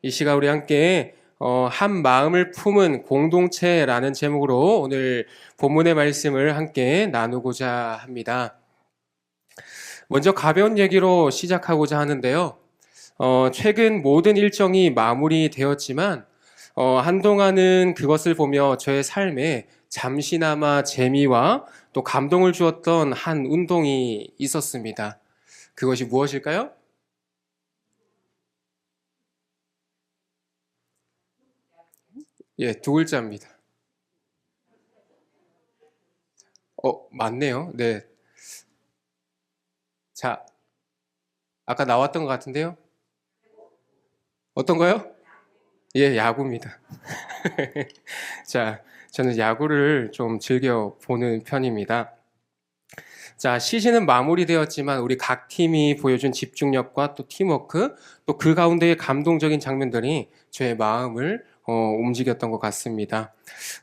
이 시간 우리 함께 한 마음을 품은 공동체라는 제목으로 오늘 본문의 말씀을 함께 나누고자 합니다. 먼저 가벼운 얘기로 시작하고자 하는데요. 최근 모든 일정이 마무리되었지만 한동안은 그것을 보며 저의 삶에 잠시나마 재미와 또 감동을 주었던 한 운동이 있었습니다. 그것이 무엇일까요? 예, 두 글자입니다. 맞네요. 네. 자, 아까 나왔던 것 같은데요. 어떤 거요? 예, 야구입니다. 자, 저는 야구를 좀 즐겨 보는 편입니다. 자, 시즌은 마무리되었지만 우리 각 팀이 보여준 집중력과 또 팀워크, 또 그 가운데의 감동적인 장면들이 저의 마음을 움직였던 것 같습니다.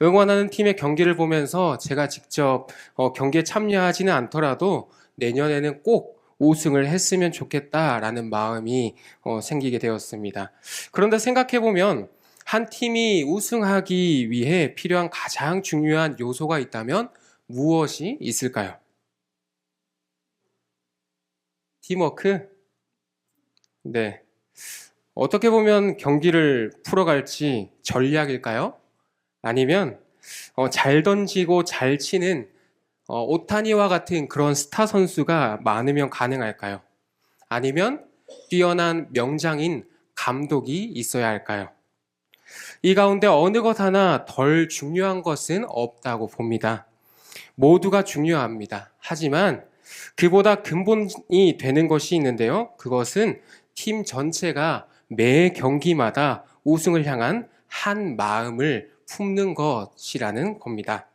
응원하는 팀의 경기를 보면서 제가 직접 경기에 참여하지는 않더라도 내년에는 꼭 우승을 했으면 좋겠다라는 마음이 생기게 되었습니다. 그런데 생각해 보면 한 팀이 우승하기 위해 필요한 가장 중요한 요소가 있다면 무엇이 있을까요? 팀워크? 네. 어떻게 보면 경기를 풀어갈지 전략일까요? 아니면 잘 던지고 잘 치는 오타니와 같은 그런 스타 선수가 많으면 가능할까요? 아니면 뛰어난 명장인 감독이 있어야 할까요? 이 가운데 어느 것 하나 덜 중요한 것은 없다고 봅니다. 모두가 중요합니다. 하지만 그보다 근본이 되는 것이 있는데요. 그것은 팀 전체가 매 경기마다 우승을 향한 한 마음을 품는 것이라는 겁니다.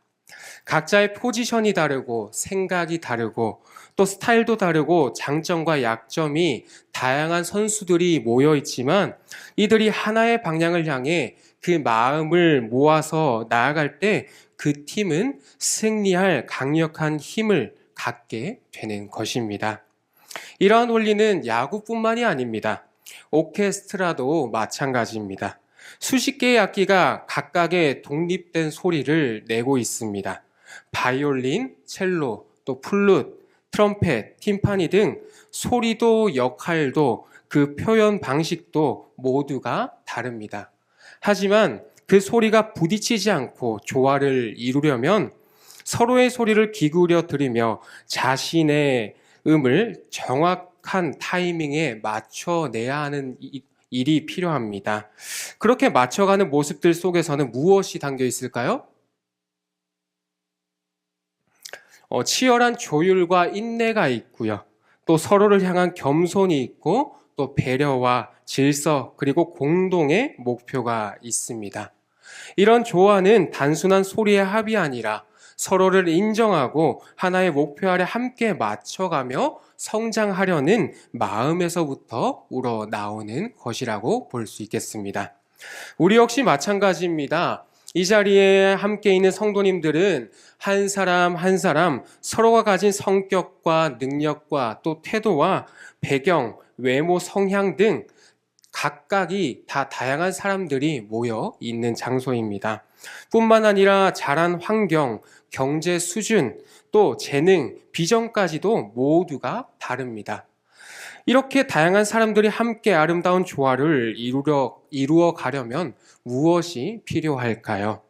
각자의 포지션이 다르고 생각이 다르고 또 스타일도 다르고 장점과 약점이 다양한 선수들이 모여 있지만 이들이 하나의 방향을 향해 그 마음을 모아서 나아갈 때 그 팀은 승리할 강력한 힘을 갖게 되는 것입니다. 이러한 원리는 야구뿐만이 아닙니다. 오케스트라도 마찬가지입니다. 수십 개의 악기가 각각의 독립된 소리를 내고 있습니다. 바이올린, 첼로, 또 플룻, 트럼펫, 팀파니 등 소리도 역할도 그 표현 방식도 모두가 다릅니다. 하지만 그 소리가 부딪히지 않고 조화를 이루려면 서로의 소리를 기울여 들으며 자신의 음을 정확한 타이밍에 맞춰내야 하는 일이 필요합니다. 그렇게 맞춰가는 모습들 속에서는 무엇이 담겨 있을까요? 치열한 조율과 인내가 있고요. 또 서로를 향한 겸손이 있고 또 배려와 질서 그리고 공동의 목표가 있습니다. 이런 조화는 단순한 소리의 합이 아니라 서로를 인정하고 하나의 목표 아래 함께 맞춰가며 성장하려는 마음에서부터 우러나오는 것이라고 볼 수 있겠습니다. 우리 역시 마찬가지입니다. 이 자리에 함께 있는 성도님들은 한 사람 한 사람 서로가 가진 성격과 능력과 또 태도와 배경, 외모, 성향 등 각각이 다 다양한 사람들이 모여 있는 장소입니다. 뿐만 아니라 자란 환경, 경제 수준, 또 재능, 비전까지도 모두가 다릅니다. 이렇게 다양한 사람들이 함께 아름다운 조화를 이루어 가려면 무엇이 필요할까요?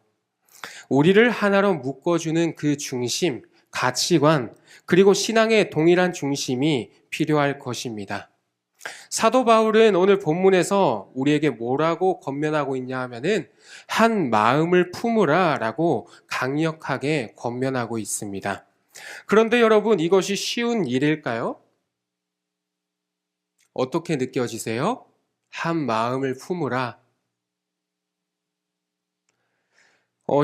우리를 하나로 묶어주는 그 중심, 가치관, 그리고 신앙의 동일한 중심이 필요할 것입니다. 사도 바울은 오늘 본문에서 우리에게 뭐라고 권면하고 있냐 하면은 한 마음을 품으라 라고 강력하게 권면하고 있습니다. 그런데 여러분 이것이 쉬운 일일까요? 어떻게 느껴지세요? 한 마음을 품으라.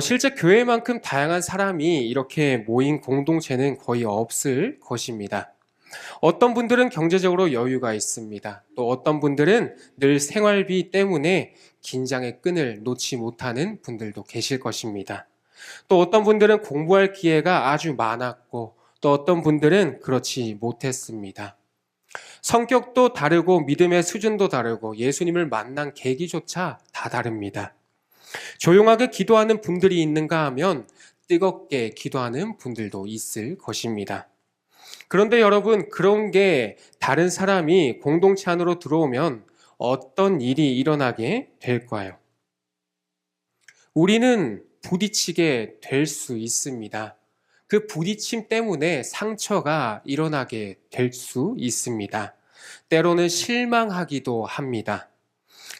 실제 교회만큼 다양한 사람이 이렇게 모인 공동체는 거의 없을 것입니다. 어떤 분들은 경제적으로 여유가 있습니다. 또 어떤 분들은 늘 생활비 때문에 긴장의 끈을 놓지 못하는 분들도 계실 것입니다. 또 어떤 분들은 공부할 기회가 아주 많았고 또 어떤 분들은 그렇지 못했습니다. 성격도 다르고 믿음의 수준도 다르고 예수님을 만난 계기조차 다 다릅니다. 조용하게 기도하는 분들이 있는가 하면 뜨겁게 기도하는 분들도 있을 것입니다. 그런데 여러분, 그런 게 다른 사람이 공동체 안으로 들어오면 어떤 일이 일어나게 될까요? 우리는 부딪히게 될 수 있습니다. 그 부딪힘 때문에 상처가 일어나게 될 수 있습니다. 때로는 실망하기도 합니다.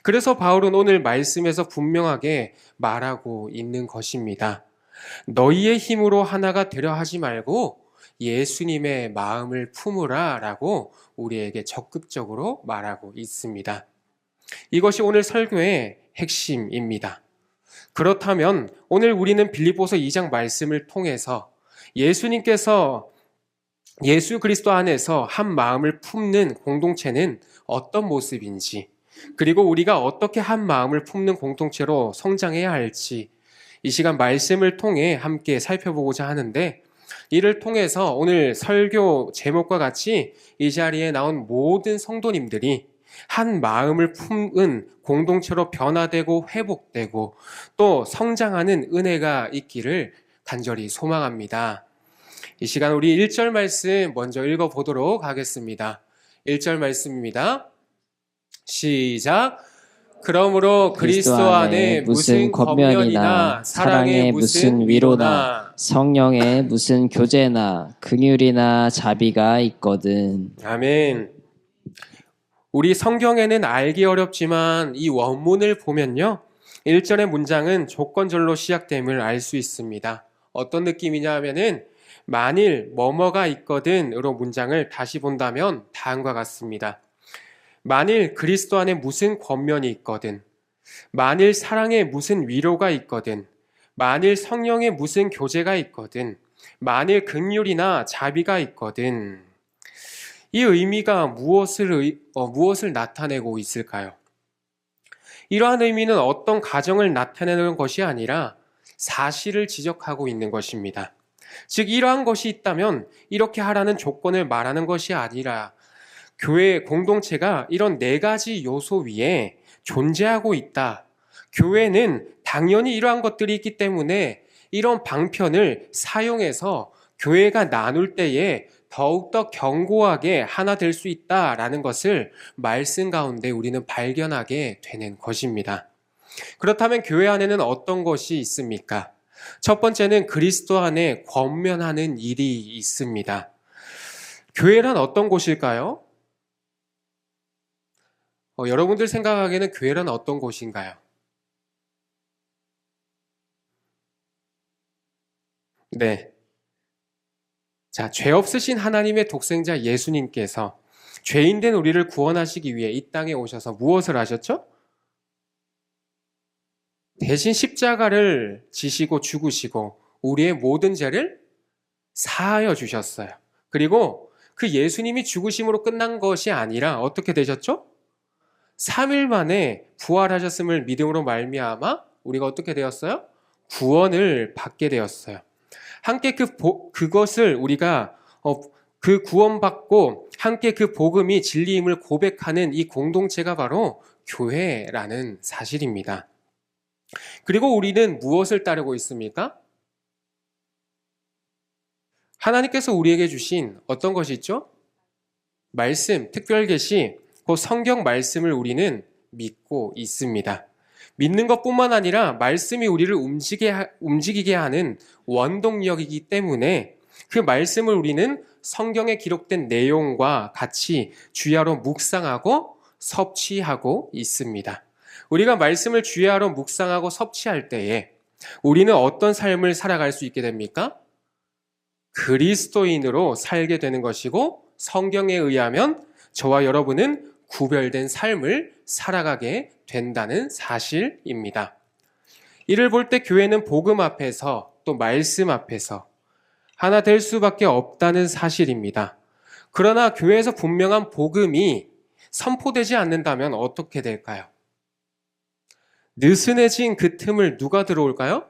그래서 바울은 오늘 말씀에서 분명하게 말하고 있는 것입니다. 너희의 힘으로 하나가 되려 하지 말고 예수님의 마음을 품으라 라고 우리에게 적극적으로 말하고 있습니다. 이것이 오늘 설교의 핵심입니다. 그렇다면 오늘 우리는 빌립보서 2장 말씀을 통해서 예수님께서 예수 그리스도 안에서 한 마음을 품는 공동체는 어떤 모습인지, 그리고 우리가 어떻게 한 마음을 품는 공동체로 성장해야 할지 이 시간 말씀을 통해 함께 살펴보고자 하는데, 이를 통해서 오늘 설교 제목과 같이 이 자리에 나온 모든 성도님들이 한 마음을 품은 공동체로 변화되고 회복되고 또 성장하는 은혜가 있기를 간절히 소망합니다. 이 시간 우리 1절 말씀 먼저 읽어보도록 하겠습니다. 1절 말씀입니다. 시작. 그러므로 그리스도 안에 무슨 권면이나 사랑의 무슨 위로나 성령의 무슨 교제나 긍휼이나 자비가 있거든. 아멘. 우리 성경에는 알기 어렵지만 이 원문을 보면요, 1절의 문장은 조건절로 시작됨을 알 수 있습니다. 어떤 느낌이냐 하면은 만일 뭐뭐가 있거든으로 문장을 다시 본다면 다음과 같습니다. 만일 그리스도 안에 무슨 권면이 있거든, 만일 사랑에 무슨 위로가 있거든, 만일 성령에 무슨 교제가 있거든, 만일 긍휼이나 자비가 있거든. 이 의미가 무엇을 나타내고 있을까요? 이러한 의미는 어떤 가정을 나타내는 것이 아니라 사실을 지적하고 있는 것입니다. 즉, 이러한 것이 있다면 이렇게 하라는 조건을 말하는 것이 아니라 교회 공동체가 이런 4가지 요소 위에 존재하고 있다. 교회는 당연히 이러한 것들이 있기 때문에 이런 방편을 사용해서 교회가 나눌 때에 더욱더 견고하게 하나 될 수 있다라는 것을 말씀 가운데 우리는 발견하게 되는 것입니다. 그렇다면 교회 안에는 어떤 것이 있습니까? 첫 번째는 그리스도 안에 권면하는 일이 있습니다. 교회란 어떤 곳일까요? 여러분들 생각하기에는 교회란 어떤 곳인가요? 네. 자, 죄 없으신 하나님의 독생자 예수님께서 죄인된 우리를 구원하시기 위해 이 땅에 오셔서 무엇을 하셨죠? 대신 십자가를 지시고 죽으시고 우리의 모든 죄를 사하여 주셨어요. 그리고 그 예수님이 죽으심으로 끝난 것이 아니라 어떻게 되셨죠? 3일 만에 부활하셨음을 믿음으로 말미암아 우리가 어떻게 되었어요? 구원을 받게 되었어요. 함께 그것을 우리가 그 구원받고 함께 그 복음이 진리임을 고백하는 이 공동체가 바로 교회라는 사실입니다. 그리고 우리는 무엇을 따르고 있습니까? 하나님께서 우리에게 주신 어떤 것이 있죠? 말씀, 특별계시, 그 성경 말씀을 우리는 믿고 있습니다. 믿는 것뿐만 아니라 말씀이 우리를 움직이게 하는 원동력이기 때문에 그 말씀을 우리는 성경에 기록된 내용과 같이 주야로 묵상하고 섭취하고 있습니다. 우리가 말씀을 주야로 묵상하고 섭취할 때에 우리는 어떤 삶을 살아갈 수 있게 됩니까? 그리스도인으로 살게 되는 것이고, 성경에 의하면 저와 여러분은 구별된 삶을 살아가게 된다는 사실입니다. 이를 볼 때 교회는 복음 앞에서 또 말씀 앞에서 하나 될 수밖에 없다는 사실입니다. 그러나 교회에서 분명한 복음이 선포되지 않는다면 어떻게 될까요? 느슨해진 그 틈을 누가 들어올까요?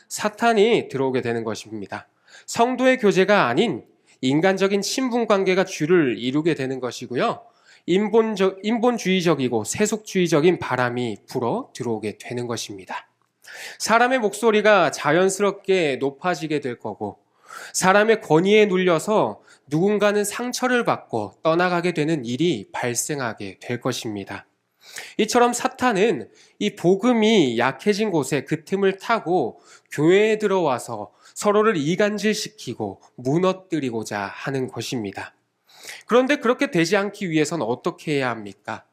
사탄이 들어오게 되는 것입니다. 성도의 교제가 아닌 인간적인 친분 관계가 주를 이루게 되는 것이고요. 인본주의적이고 세속주의적인 바람이 불어 들어오게 되는 것입니다. 사람의 목소리가 자연스럽게 높아지게 될 거고, 사람의 권위에 눌려서 누군가는 상처를 받고 떠나가게 되는 일이 발생하게 될 것입니다. 이처럼 사탄은 이 복음이 약해진 곳에 그 틈을 타고 교회에 들어와서 서로를 이간질시키고 무너뜨리고자 하는 것입니다. 그런데 그렇게 되지 않기 위해서는 어떻게 해야 합니까?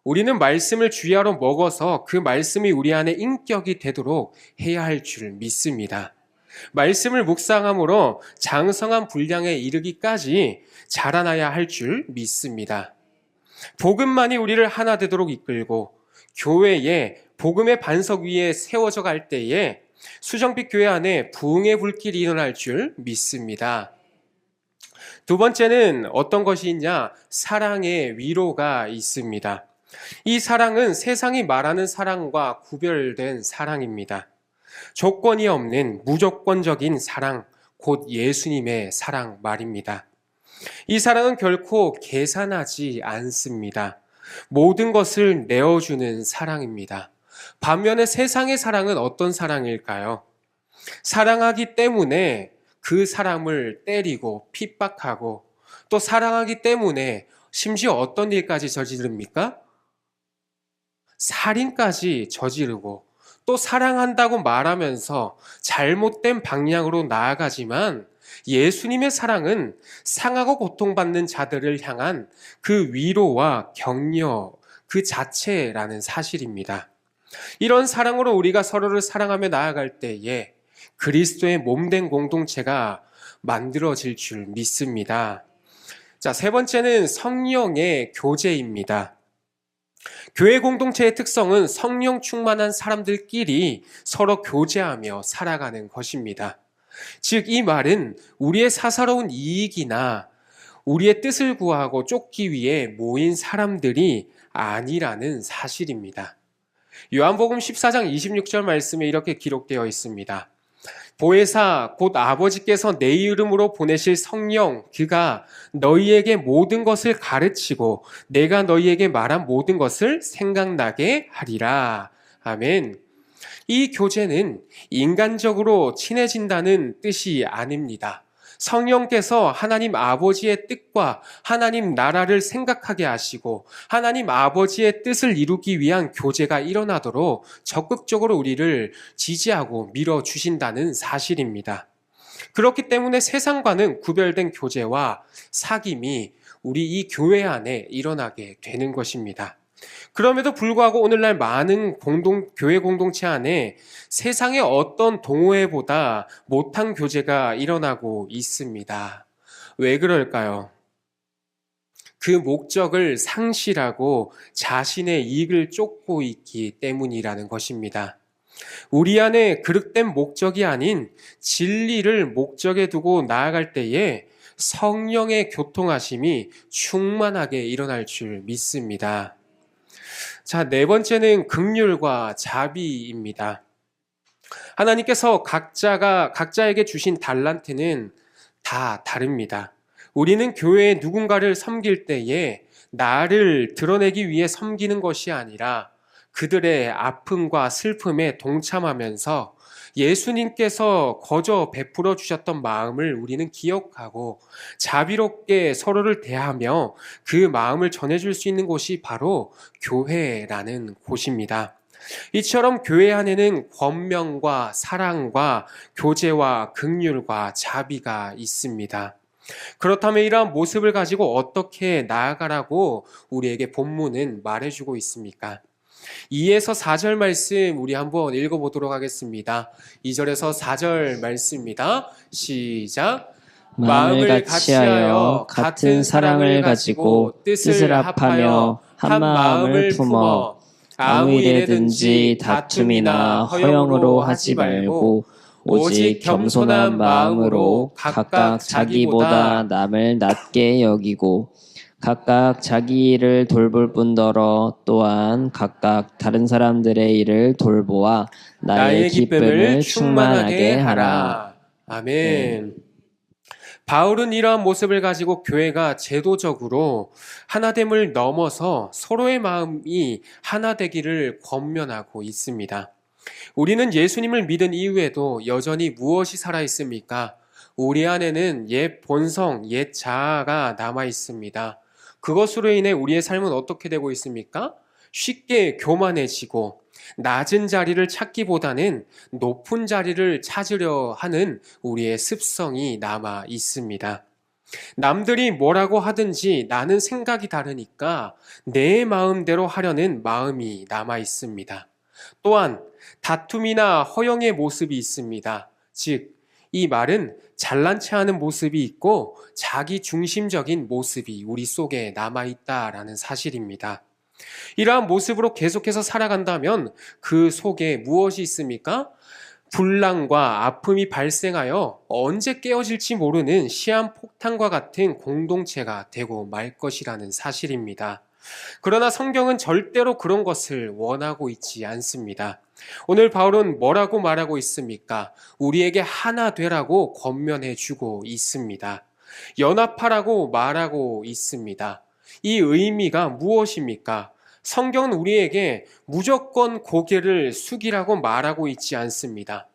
우리는 말씀을 주야로 먹어서 그 말씀이 우리 안에 인격이 되도록 해야 할 줄 믿습니다. 말씀을 묵상함으로 장성한 분량에 이르기까지 자라나야 할 줄 믿습니다. 복음만이 우리를 하나 되도록 이끌고 교회에 복음의 반석 위에 세워져 갈 때에 수정빛 교회 안에 부흥의 불길이 일어날 줄 믿습니다. 두 번째는 어떤 것이 있냐? 사랑의 위로가 있습니다. 이 사랑은 세상이 말하는 사랑과 구별된 사랑입니다. 조건이 없는 무조건적인 사랑, 곧 예수님의 사랑 말입니다. 이 사랑은 결코 계산하지 않습니다. 모든 것을 내어주는 사랑입니다. 반면에 세상의 사랑은 어떤 사랑일까요? 사랑하기 때문에 그 사람을 때리고 핍박하고 또 사랑하기 때문에 심지어 어떤 일까지 저지릅니까? 살인까지 저지르고 또 사랑한다고 말하면서 잘못된 방향으로 나아가지만 예수님의 사랑은 상하고 고통받는 자들을 향한 그 위로와 격려 그 자체라는 사실입니다. 이런 사랑으로 우리가 서로를 사랑하며 나아갈 때에 그리스도의 몸된 공동체가 만들어질 줄 믿습니다. 자, 세 번째는 성령의 교제입니다. 교회 공동체의 특성은 성령 충만한 사람들끼리 서로 교제하며 살아가는 것입니다. 즉, 이 말은 우리의 사사로운 이익이나 우리의 뜻을 구하고 쫓기 위해 모인 사람들이 아니라는 사실입니다. 요한복음 14장 26절 말씀에 이렇게 기록되어 있습니다. 보혜사 곧 아버지께서 내 이름으로 보내실 성령 그가 너희에게 모든 것을 가르치고 내가 너희에게 말한 모든 것을 생각나게 하리라. 아멘. 이 교제는 인간적으로 친해진다는 뜻이 아닙니다. 성령께서 하나님 아버지의 뜻과 하나님 나라를 생각하게 하시고 하나님 아버지의 뜻을 이루기 위한 교제가 일어나도록 적극적으로 우리를 지지하고 밀어주신다는 사실입니다. 그렇기 때문에 세상과는 구별된 교제와 사귐이 우리 이 교회 안에 일어나게 되는 것입니다. 그럼에도 불구하고 오늘날 많은 교회 공동체 안에 세상의 어떤 동호회보다 못한 교제가 일어나고 있습니다. 왜 그럴까요? 그 목적을 상실하고 자신의 이익을 쫓고 있기 때문이라는 것입니다. 우리 안에 그릇된 목적이 아닌 진리를 목적에 두고 나아갈 때에 성령의 교통하심이 충만하게 일어날 줄 믿습니다. 자, 네 번째는 긍휼과 자비입니다. 하나님께서 각자에게 주신 달란트는 다 다릅니다. 우리는 교회에 누군가를 섬길 때에 나를 드러내기 위해 섬기는 것이 아니라 그들의 아픔과 슬픔에 동참하면서 예수님께서 거저 베풀어 주셨던 마음을 우리는 기억하고 자비롭게 서로를 대하며 그 마음을 전해줄 수 있는 곳이 바로 교회라는 곳입니다. 이처럼 교회 안에는 권면과 사랑과 교제와 긍휼과 자비가 있습니다. 그렇다면 이러한 모습을 가지고 어떻게 나아가라고 우리에게 본문은 말해주고 있습니까? 2에서 4절 말씀 우리 한번 읽어보도록 하겠습니다. 2절에서 4절 말씀입니다. 시작. 마음을 같이하여 같은 사랑을 가지고 뜻을 합하며 한 마음을 품어 아무 일에든지 다툼이나 허영으로 하지 말고 오직 겸손한 마음으로 각각 자기보다 남을 낮게 여기고 각각 자기 일을 돌볼 뿐더러 또한 각각 다른 사람들의 일을 돌보아 나의 기쁨을 충만하게 하라. 아멘. 바울은 이러한 모습을 가지고 교회가 제도적으로 하나됨을 넘어서 서로의 마음이 하나 되기를 권면하고 있습니다. 우리는 예수님을 믿은 이후에도 여전히 무엇이 살아 있습니까? 우리 안에는 옛 본성, 옛 자아가 남아 있습니다. 그것으로 인해 우리의 삶은 어떻게 되고 있습니까? 쉽게 교만해지고 낮은 자리를 찾기보다는 높은 자리를 찾으려 하는 우리의 습성이 남아 있습니다. 남들이 뭐라고 하든지 나는 생각이 다르니까 내 마음대로 하려는 마음이 남아 있습니다. 또한 다툼이나 허영의 모습이 있습니다. 즉, 이 말은 잘난 체 하는 모습이 있고 자기 중심적인 모습이 우리 속에 남아 있다라는 사실입니다. 이러한 모습으로 계속해서 살아간다면 그 속에 무엇이 있습니까? 불난과 아픔이 발생하여 언제 깨어질지 모르는 시한폭탄과 같은 공동체가 되고 말 것이라는 사실입니다. 그러나 성경은 절대로 그런 것을 원하고 있지 않습니다. 오늘 바울은 뭐라고 말하고 있습니까? 우리에게 하나 되라고 권면해 주고 있습니다. 연합하라고 말하고 있습니다. 이 의미가 무엇입니까? 성경은 우리에게 무조건 고개를 숙이라고 말하고 있지 않습니다.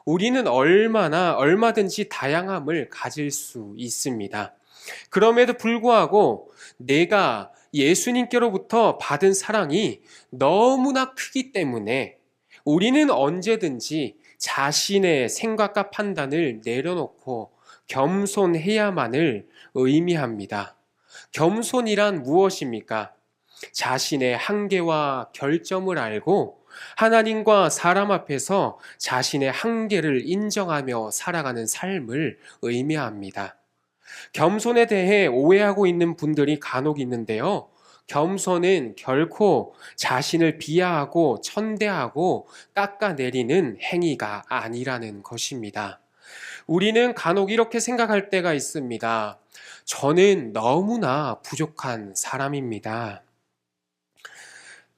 우리는 얼마든지 다양함을 가질 수 있습니다. 그럼에도 불구하고 내가 예수님께로부터 받은 사랑이 너무나 크기 때문에 우리는 언제든지 자신의 생각과 판단을 내려놓고 겸손해야만을 의미합니다. 겸손이란 무엇입니까? 자신의 한계와 결점을 알고 하나님과 사람 앞에서 자신의 한계를 인정하며 살아가는 삶을 의미합니다. 겸손에 대해 오해하고 있는 분들이 간혹 있는데요. 겸손은 결코 자신을 비하하고 천대하고 깎아내리는 행위가 아니라는 것입니다. 우리는 간혹 이렇게 생각할 때가 있습니다. 저는 너무나 부족한 사람입니다.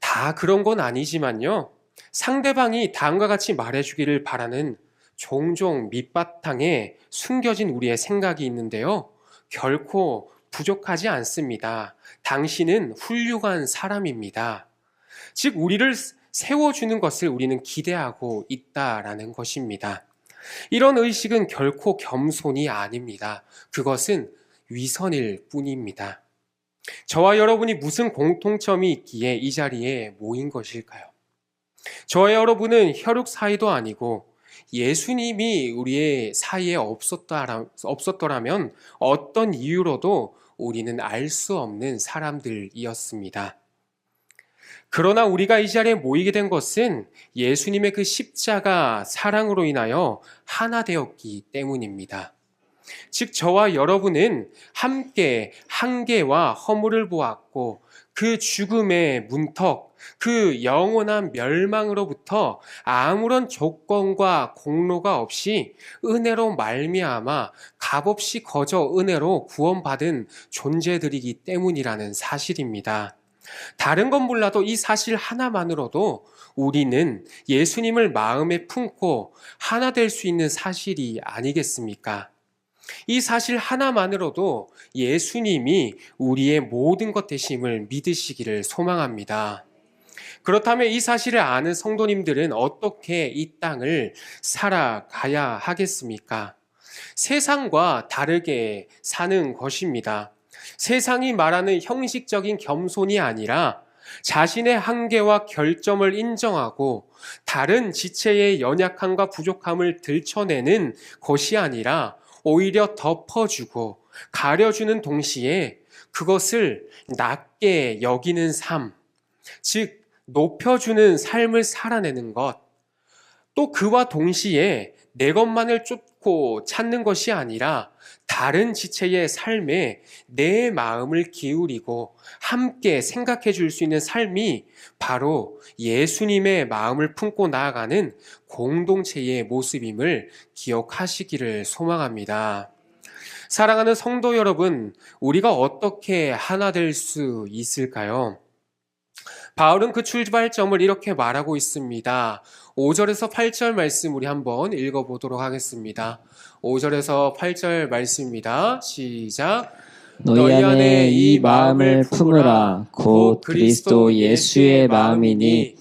다 그런 건 아니지만요. 상대방이 다음과 같이 말해주기를 바라는 종종 밑바탕에 숨겨진 우리의 생각이 있는데요. 결코 부족하지 않습니다. 당신은 훌륭한 사람입니다. 즉, 우리를 세워주는 것을 우리는 기대하고 있다라는 것입니다. 이런 의식은 결코 겸손이 아닙니다. 그것은 위선일 뿐입니다. 저와 여러분이 무슨 공통점이 있기에 이 자리에 모인 것일까요? 저와 여러분은 혈육 사이도 아니고 예수님이 우리의 사이에 없었더라면 어떤 이유로도 우리는 알 수 없는 사람들이었습니다. 그러나 우리가 이 자리에 모이게 된 것은 예수님의 그 십자가 사랑으로 인하여 하나 되었기 때문입니다. 즉 저와 여러분은 함께 한계와 허물을 보았고 그 죽음의 문턱, 그 영원한 멸망으로부터 아무런 조건과 공로가 없이 은혜로 말미암아 값없이 거저 은혜로 구원받은 존재들이기 때문이라는 사실입니다. 다른 건 몰라도 이 사실 하나만으로도 우리는 예수님을 마음에 품고 하나 될 수 있는 사실이 아니겠습니까? 이 사실 하나만으로도 예수님이 우리의 모든 것 되심을 믿으시기를 소망합니다. 그렇다면 이 사실을 아는 성도님들은 어떻게 이 땅을 살아가야 하겠습니까? 세상과 다르게 사는 것입니다. 세상이 말하는 형식적인 겸손이 아니라 자신의 한계와 결점을 인정하고 다른 지체의 연약함과 부족함을 들춰내는 것이 아니라 오히려 덮어주고 가려주는 동시에 그것을 낮게 여기는 삶, 즉 높여주는 삶을 살아내는 것, 또 그와 동시에 내 것만을 쫓고 찾는 것이 아니라 다른 지체의 삶에 내 마음을 기울이고 함께 생각해 줄 수 있는 삶이 바로 예수님의 마음을 품고 나아가는 공동체의 모습임을 기억하시기를 소망합니다. 사랑하는 성도 여러분, 우리가 어떻게 하나 될 수 있을까요? 바울은 그 출발점을 이렇게 말하고 있습니다. 5절에서 8절 말씀 우리 한번 읽어보도록 하겠습니다. 5절에서 8절 말씀입니다. 시작. 너희 안에 이 마음을 품으라. 곧 그리스도 예수의 마음이니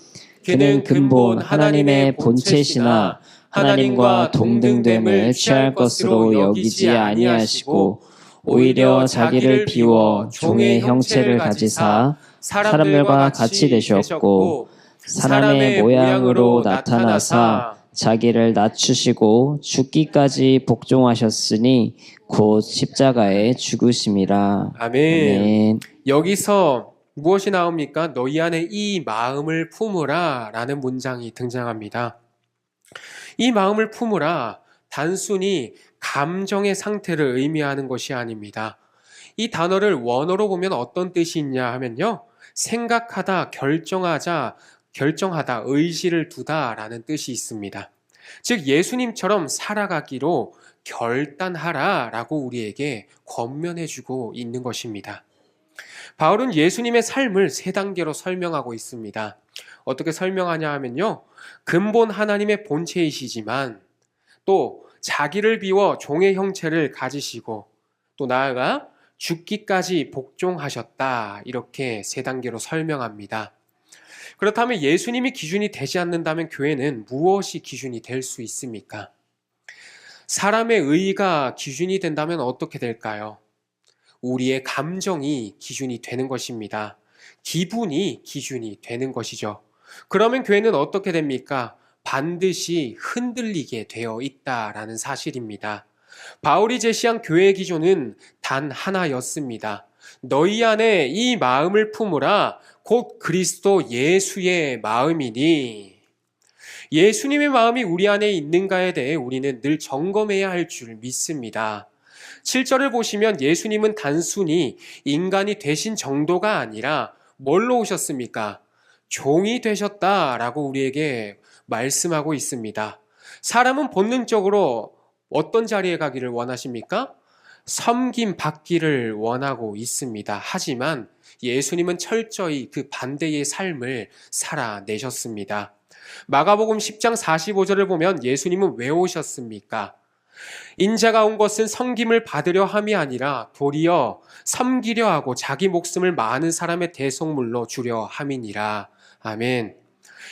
그는 근본 하나님의 본체시나 하나님과 동등됨을 취할 것으로 여기지 아니하시고 오히려 자기를 비워 종의 형체를 가지사 사람들과 같이 되셨고 사람의 모양으로 나타나사 자기를 낮추시고 죽기까지 복종하셨으니 곧 십자가에 죽으심이라. 아멘. 여기서 무엇이 나옵니까? 너희 안에 이 마음을 품으라 라는 문장이 등장합니다. 이 마음을 품으라 단순히 감정의 상태를 의미하는 것이 아닙니다. 이 단어를 원어로 보면 어떤 뜻이 있냐 하면요. 생각하다, 결정하다, 의지를 두다 라는 뜻이 있습니다. 즉 예수님처럼 살아가기로 결단하라 라고 우리에게 권면해주고 있는 것입니다. 바울은 예수님의 삶을 세 단계로 설명하고 있습니다. 어떻게 설명하냐 하면요. 근본 하나님의 본체이시지만 또 자기를 비워 종의 형체를 가지시고 또 나아가 죽기까지 복종하셨다. 이렇게 세 단계로 설명합니다. 그렇다면 예수님이 기준이 되지 않는다면 교회는 무엇이 기준이 될 수 있습니까? 사람의 의가 기준이 된다면 어떻게 될까요? 우리의 감정이 기준이 되는 것입니다. 기분이 기준이 되는 것이죠. 그러면 교회는 어떻게 됩니까? 반드시 흔들리게 되어 있다라는 사실입니다. 바울이 제시한 교회의 기준은 단 하나였습니다. 너희 안에 이 마음을 품으라. 곧 그리스도 예수의 마음이니. 예수님의 마음이 우리 안에 있는가에 대해 우리는 늘 점검해야 할 줄 믿습니다. 7절을 보시면 예수님은 단순히 인간이 되신 정도가 아니라 뭘로 오셨습니까? 종이 되셨다라고 우리에게 말씀하고 있습니다. 사람은 본능적으로 어떤 자리에 가기를 원하십니까? 섬김 받기를 원하고 있습니다. 하지만 예수님은 철저히 그 반대의 삶을 살아내셨습니다. 마가복음 10장 45절을 보면 예수님은 왜 오셨습니까? 인자가 온 것은 섬김을 받으려 함이 아니라 도리어 섬기려 하고 자기 목숨을 많은 사람의 대속물로 주려 함이니라. 아멘.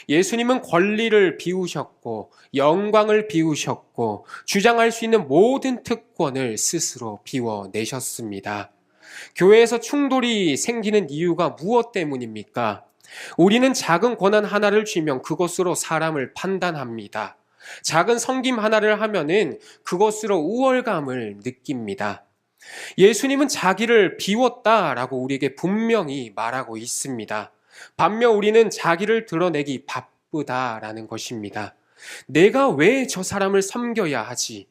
예수님은 권리를 비우셨고 영광을 비우셨고 주장할 수 있는 모든 특권을 스스로 비워내셨습니다. 교회에서 충돌이 생기는 이유가 무엇 때문입니까? 우리는 작은 권한 하나를 쥐면 그것으로 사람을 판단합니다. 작은 섬김 하나를 하면은 그것으로 우월감을 느낍니다. 예수님은 자기를 비웠다라고 우리에게 분명히 말하고 있습니다. 반면 우리는 자기를 드러내기 바쁘다라는 것입니다. 내가 왜 저 사람을 섬겨야 하지?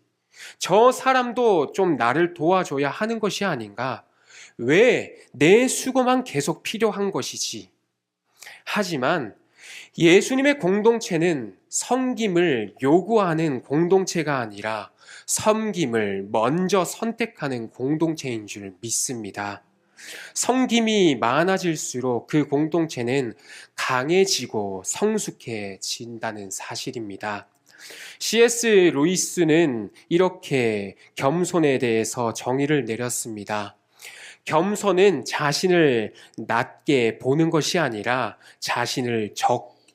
저 사람도 좀 나를 도와줘야 하는 것이 아닌가? 왜 내 수고만 계속 필요한 것이지? 하지만 예수님의 공동체는 섬김을 요구하는 공동체가 아니라 섬김을 먼저 선택하는 공동체인 줄 믿습니다. 섬김이 많아질수록 그 공동체는 강해지고 성숙해진다는 사실입니다. C.S. 루이스는 이렇게 겸손에 대해서 정의를 내렸습니다. 겸손은 자신을 낮게 보는 것이 아니라 자신을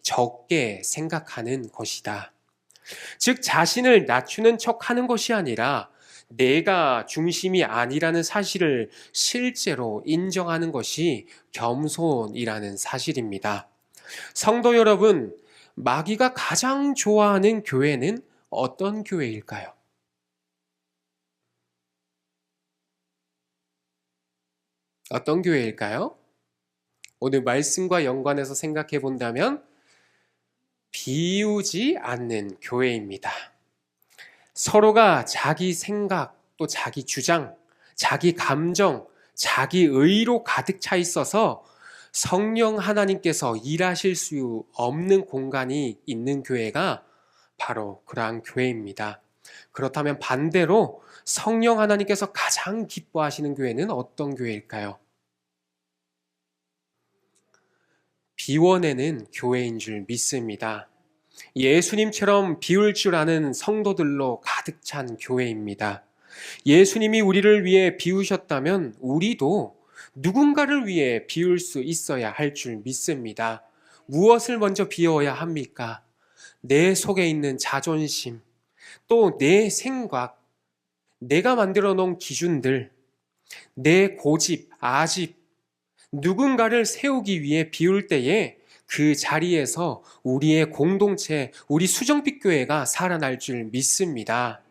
적게 생각하는 것이다. 즉 자신을 낮추는 척하는 것이 아니라 내가 중심이 아니라는 사실을 실제로 인정하는 것이 겸손이라는 사실입니다. 성도 여러분, 마귀가 가장 좋아하는 교회는 어떤 교회일까요? 어떤 교회일까요? 오늘 말씀과 연관해서 생각해 본다면 비우지 않는 교회입니다. 서로가 자기 생각, 또 자기 주장, 자기 감정, 자기 의로 가득 차 있어서 성령 하나님께서 일하실 수 없는 공간이 있는 교회가 바로 그러한 교회입니다. 그렇다면 반대로 성령 하나님께서 가장 기뻐하시는 교회는 어떤 교회일까요? 비워내는 교회인 줄 믿습니다. 예수님처럼 비울 줄 아는 성도들로 가득 찬 교회입니다. 예수님이 우리를 위해 비우셨다면 우리도 누군가를 위해 비울 수 있어야 할 줄 믿습니다. 무엇을 먼저 비워야 합니까? 내 속에 있는 자존심, 또 내 생각, 내가 만들어 놓은 기준들, 내 고집, 아집, 누군가를 세우기 위해 비울 때에 그 자리에서 우리의 공동체, 우리 수정빛 교회가 살아날 줄 믿습니다.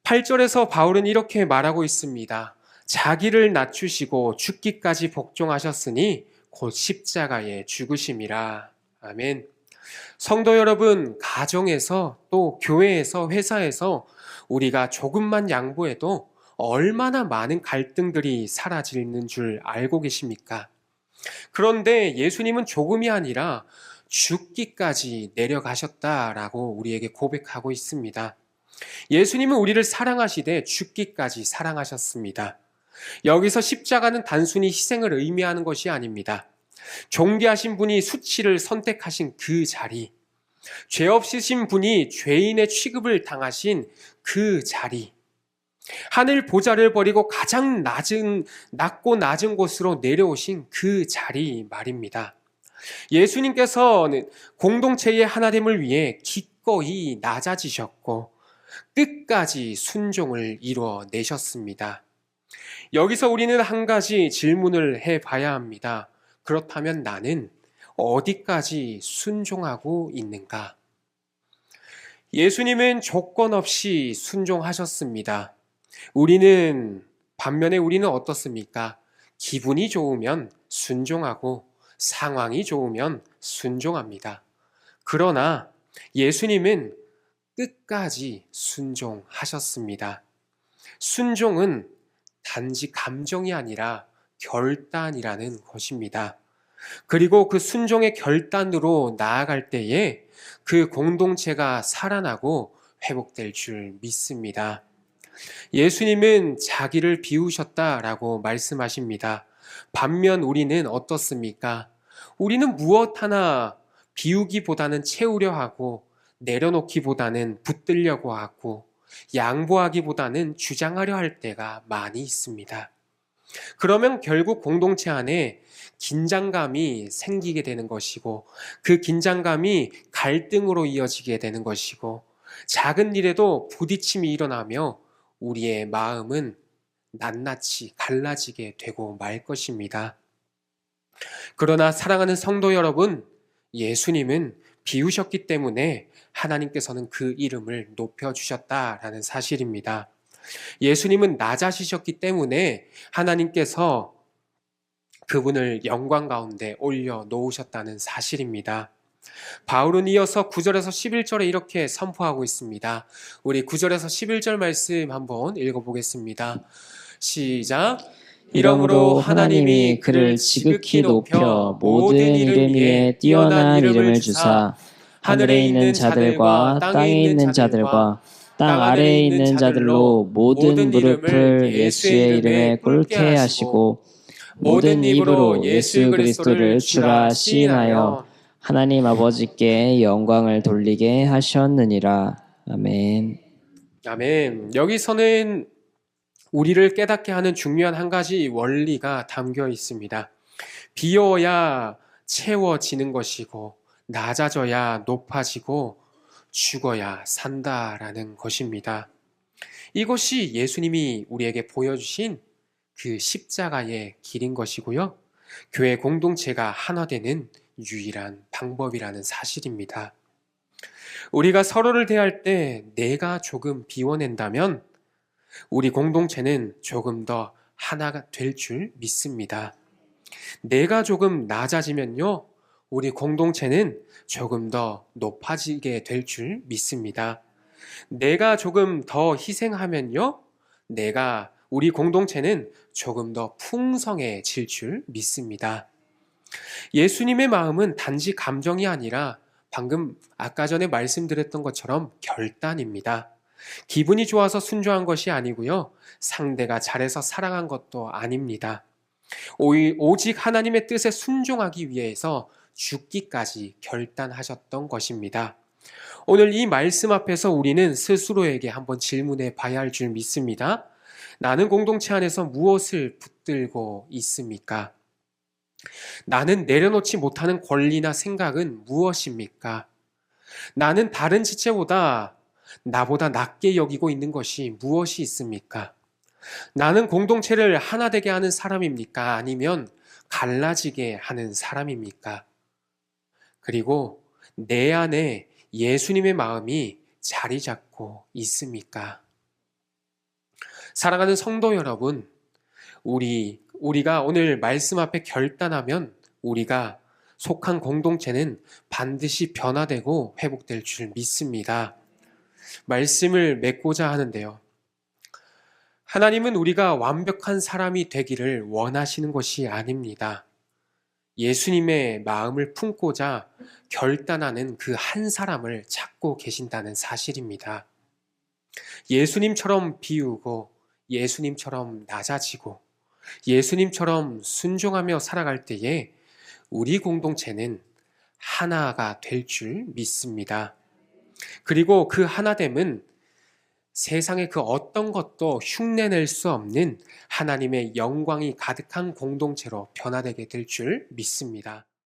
8절에서 바울은 이렇게 말하고 있습니다. 자기를 낮추시고 죽기까지 복종하셨으니 곧 십자가에 죽으심이라. 아멘. 성도 여러분, 가정에서 또 교회에서 회사에서 우리가 조금만 양보해도 얼마나 많은 갈등들이 사라지는 줄 알고 계십니까? 그런데 예수님은 조금이 아니라 죽기까지 내려가셨다라고 우리에게 고백하고 있습니다. 예수님은 우리를 사랑하시되 죽기까지 사랑하셨습니다. 여기서 십자가는 단순히 희생을 의미하는 것이 아닙니다. 존귀하신 분이 수치를 선택하신 그 자리, 죄 없으신 분이 죄인의 취급을 당하신 그 자리, 하늘 보좌를 버리고 가장 낮고 낮은 곳으로 내려오신 그 자리 말입니다. 예수님께서는 공동체의 하나됨을 위해 기꺼이 낮아지셨고 끝까지 순종을 이루어내셨습니다. 여기서 우리는 한 가지 질문을 해봐야 합니다. 그렇다면 나는 어디까지 순종하고 있는가? 예수님은 조건 없이 순종하셨습니다. 반면에 우리는 어떻습니까? 기분이 좋으면 순종하고 상황이 좋으면 순종합니다. 그러나 예수님은 끝까지 순종하셨습니다. 순종은 단지 감정이 아니라 결단이라는 것입니다. 그리고 그 순종의 결단으로 나아갈 때에 그 공동체가 살아나고 회복될 줄 믿습니다. 예수님은 자기를 비우셨다라고 말씀하십니다. 반면 우리는 어떻습니까? 우리는 무엇 하나 비우기보다는 채우려 하고 내려놓기보다는 붙들려고 하고 양보하기보다는 주장하려 할 때가 많이 있습니다. 그러면 결국 공동체 안에 긴장감이 생기게 되는 것이고 그 긴장감이 갈등으로 이어지게 되는 것이고 작은 일에도 부딪힘이 일어나며 우리의 마음은 낱낱이 갈라지게 되고 말 것입니다. 그러나 사랑하는 성도 여러분, 예수님은 비우셨기 때문에 하나님께서는 그 이름을 높여주셨다라는 사실입니다. 예수님은 낮아지셨기 때문에 하나님께서 그분을 영광 가운데 올려놓으셨다는 사실입니다. 바울은 이어서 9절에서 11절에 이렇게 선포하고 있습니다. 우리 9절에서 11절 말씀 한번 읽어보겠습니다. 시작. 이러므로 하나님이 그를 지극히 높여 모든 이름 위에 뛰어난 이름을 주사 하늘에 있는 자들과 땅에 있는 자들과 땅 아래에 있는 자들로 모든 무릎을 예수의 이름에 꿇게 하시고 모든 입으로 예수 그리스도를 주라 시인하여 하나님 아버지께 영광을 돌리게 하셨느니라. 아멘. 아멘. 여기서는 우리를 깨닫게 하는 중요한 한 가지 원리가 담겨 있습니다. 비어야 채워지는 것이고 낮아져야 높아지고 죽어야 산다라는 것입니다. 이것이 예수님이 우리에게 보여주신 그 십자가의 길인 것이고요. 교회 공동체가 하나 되는 유일한 방법이라는 사실입니다. 우리가 서로를 대할 때 내가 조금 비워낸다면 우리 공동체는 조금 더 하나가 될 줄 믿습니다. 내가 조금 낮아지면요, 우리 공동체는 조금 더 높아지게 될 줄 믿습니다. 내가 조금 더 희생하면요, 우리 공동체는 조금 더 풍성해질 줄 믿습니다. 예수님의 마음은 단지 감정이 아니라 방금 아까 전에 말씀드렸던 것처럼 결단입니다. 기분이 좋아서 순종한 것이 아니고요. 상대가 잘해서 사랑한 것도 아닙니다. 오직 하나님의 뜻에 순종하기 위해서 죽기까지 결단하셨던 것입니다. 오늘 이 말씀 앞에서 우리는 스스로에게 한번 질문해 봐야 할 줄 믿습니다. 나는 공동체 안에서 무엇을 붙들고 있습니까? 나는 내려놓지 못하는 권리나 생각은 무엇입니까? 나는 다른 지체보다 나보다 낮게 여기고 있는 것이 무엇이 있습니까? 나는 공동체를 하나 되게 하는 사람입니까? 아니면 갈라지게 하는 사람입니까? 그리고 내 안에 예수님의 마음이 자리 잡고 있습니까? 사랑하는 성도 여러분, 우리가 오늘 말씀 앞에 결단하면 우리가 속한 공동체는 반드시 변화되고 회복될 줄 믿습니다. 말씀을 맺고자 하는데요. 하나님은 우리가 완벽한 사람이 되기를 원하시는 것이 아닙니다. 예수님의 마음을 품고자 결단하는 그 한 사람을 찾고 계신다는 사실입니다. 예수님처럼 비우고 예수님처럼 낮아지고 예수님처럼 순종하며 살아갈 때에 우리 공동체는 하나가 될 줄 믿습니다. 그리고 그 하나됨은 세상의 그 어떤 것도 흉내낼 수 없는 하나님의 영광이 가득한 공동체로 변화되게 될 줄 믿습니다.